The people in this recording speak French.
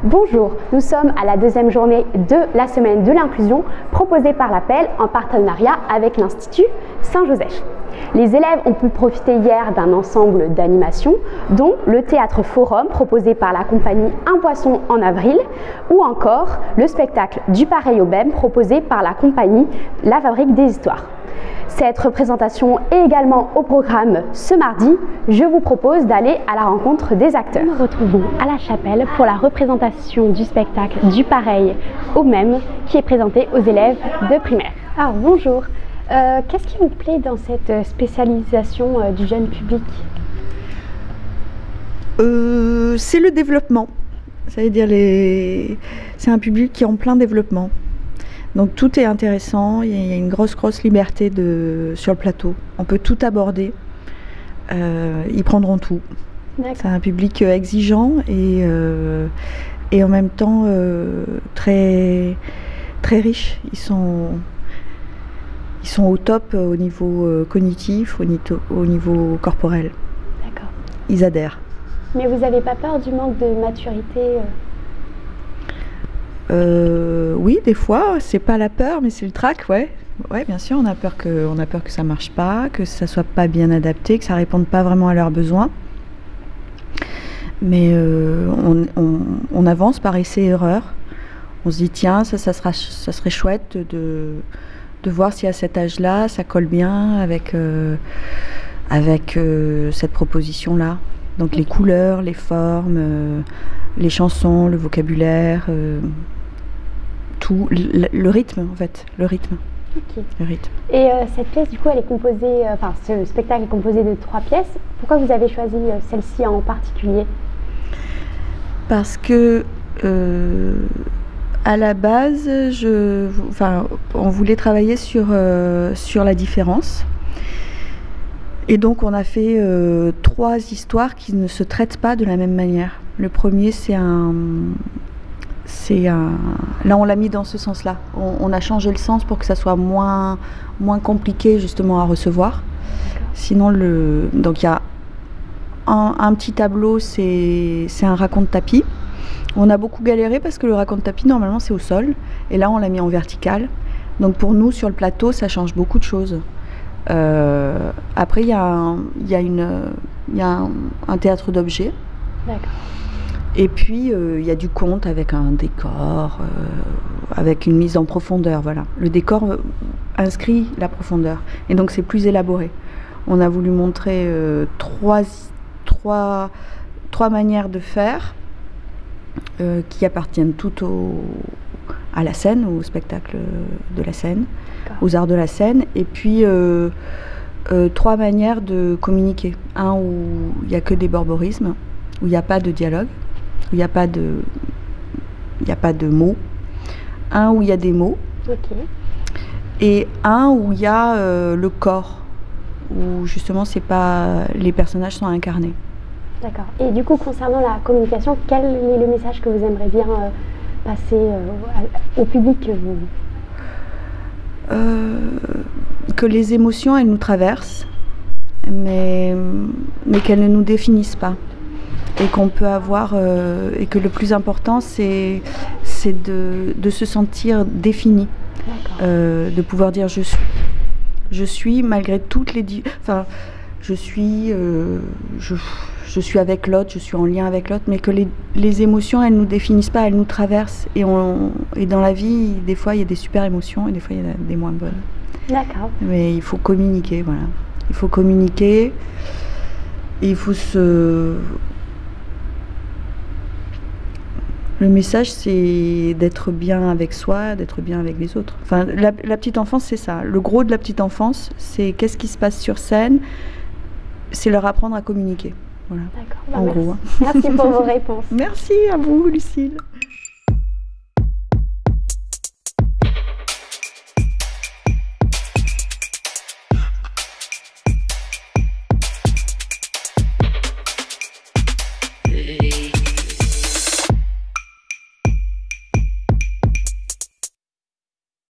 Bonjour, nous sommes à la deuxième journée de la semaine de l'inclusion proposée par l'Appel en partenariat avec l'Institut Saint-Joseph. Les élèves ont pu profiter hier d'un ensemble d'animations, dont le théâtre forum proposé par la compagnie Un Poisson en avril, ou encore le spectacle Du pareil au même proposé par la compagnie La Fabrique des Histoires. Cette représentation est également au programme ce mardi. Je vous propose d'aller à la rencontre des acteurs. Nous nous retrouvons à la chapelle pour la représentation du spectacle Du pareil au même qui est présenté aux élèves de primaire. Alors bonjour, qu'est-ce qui vous plaît dans cette spécialisation du jeune public? C'est le développement, ça veut dire c'est un public qui est en plein développement. Donc tout est intéressant, il y a une grosse liberté sur le plateau. On peut tout aborder, ils prendront tout. C'est un public exigeant et en même temps très riche. Ils sont au top au niveau cognitif, au niveau corporel. D'accord. Ils adhèrent. Mais vous n'avez pas peur du manque de maturité Oui, des fois, c'est pas la peur, mais c'est le trac, ouais. Ouais, bien sûr, on a peur que ça marche pas, que ça soit pas bien adapté, que ça réponde pas vraiment à leurs besoins. Mais on avance par essai-erreur. On se dit tiens, ça serait chouette de voir si à cet âge-là, ça colle bien avec cette proposition-là. Donc les couleurs, les formes, les chansons, le vocabulaire, tout, le rythme en fait, le rythme. Okay. Le rythme. Et cette pièce, du coup, elle est composée, ce spectacle est composé de 3 pièces. Pourquoi vous avez choisi celle-ci en particulier? Parce que à la base, on voulait travailler sur la différence. Et donc on a fait 3 histoires qui ne se traitent pas de la même manière. Le premier, là on l'a mis dans ce sens-là. On a changé le sens pour que ça soit moins compliqué justement à recevoir. Sinon, donc il y a un petit tableau, c'est un raconte-tapis. On a beaucoup galéré parce que le raconte-tapis normalement c'est au sol. Et là on l'a mis en vertical. Donc pour nous sur le plateau ça change beaucoup de choses. Après il y a un théâtre d'objets. D'accord. Et puis il y a du conte avec un décor, avec une mise en profondeur. Voilà. Le décor inscrit la profondeur et donc c'est plus élaboré. On a voulu montrer trois manières de faire qui appartiennent toutes à la scène, au spectacle de la scène, aux arts de la scène, et puis 3 manières de communiquer. Un où il n'y a que des borborismes, où il n'y a pas de dialogue, où il n'y a pas de mots. Un où il y a des mots. Okay. Et un où il y a le corps, où justement les personnages sont incarnés. D'accord. Et du coup, concernant la communication, quel est le message que vous aimeriez bien passer au public que vous... Que les émotions, elles nous traversent, mais qu'elles ne nous définissent pas. Et qu'on peut avoir... et que le plus important, c'est de se sentir défini. De pouvoir dire je suis malgré toutes les... Enfin, je suis avec l'autre, je suis en lien avec l'autre, mais que les émotions, elles ne nous définissent pas, elles nous traversent. Et dans la vie, des fois, il y a des super émotions et des fois, il y en a des moins bonnes. D'accord. Mais il faut communiquer, voilà. Il faut communiquer. Et il faut Le message, c'est d'être bien avec soi, d'être bien avec les autres. Enfin, la petite enfance, c'est ça. Le gros de la petite enfance, c'est qu'est-ce qui se passe sur scène, c'est leur apprendre à communiquer. Voilà. D'accord. En gros. Merci pour vos réponses. Merci à vous, Lucille.